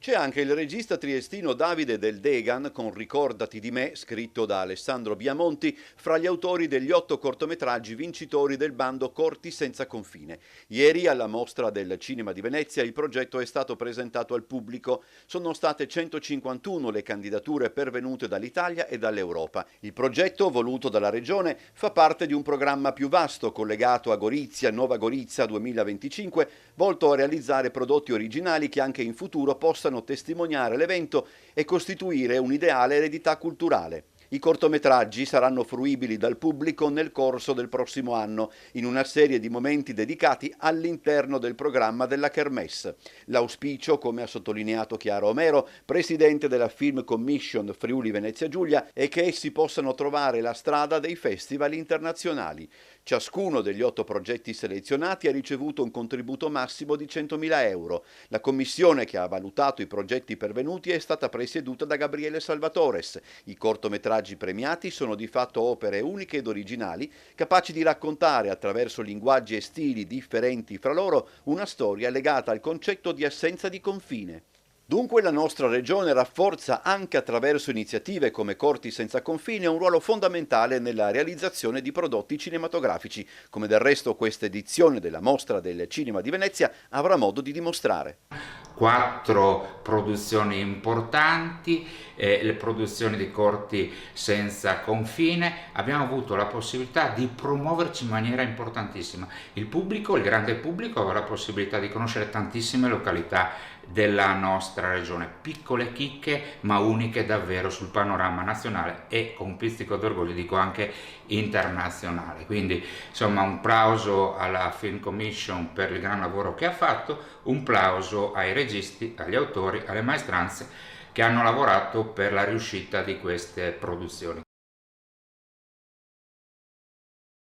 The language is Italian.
C'è anche il regista triestino Davide Del Degan con Ricordati di me, scritto da Alessandro Biamonti, fra gli autori degli 8 cortometraggi vincitori del bando Corti senza confine. Ieri alla Mostra del Cinema di Venezia il progetto è stato presentato al pubblico. Sono state 151 le candidature pervenute dall'Italia e dall'Europa. Il progetto, voluto dalla Regione, fa parte di un programma più vasto collegato a Gorizia, Nova Gorizia 2025, volto a realizzare prodotti originali che anche in futuro possano testimoniare l'evento e costituire un'ideale eredità culturale. I cortometraggi saranno fruibili dal pubblico nel corso del prossimo anno, in una serie di momenti dedicati all'interno del programma della Kermesse. L'auspicio, come ha sottolineato Chiara Omero, presidente della Film Commission Friuli Venezia Giulia, è che essi possano trovare la strada dei festival internazionali. Ciascuno degli 8 progetti selezionati ha ricevuto un contributo massimo di 100.000 euro. La commissione che ha valutato i progetti pervenuti è stata presieduta da Gabriele Salvatores. I cortometraggi premiati sono di fatto opere uniche ed originali, capaci di raccontare attraverso linguaggi e stili differenti fra loro una storia legata al concetto di assenza di confine. Dunque la nostra regione rafforza anche attraverso iniziative come Corti senza confine un ruolo fondamentale nella realizzazione di prodotti cinematografici, come del resto questa edizione della Mostra del Cinema di Venezia avrà modo di dimostrare. 4 produzioni importanti, le produzioni di Corti senza confine. Abbiamo avuto la possibilità di promuoverci in maniera importantissima. Il pubblico, il grande pubblico, avrà la possibilità di conoscere tantissime località della nostra regione, piccole chicche ma uniche davvero sul panorama nazionale e, con un pizzico d'orgoglio dico, anche internazionale. Quindi insomma un plauso alla Film Commission per il gran lavoro che ha fatto, un plauso ai registi, agli autori, alle maestranze che hanno lavorato per la riuscita di queste produzioni.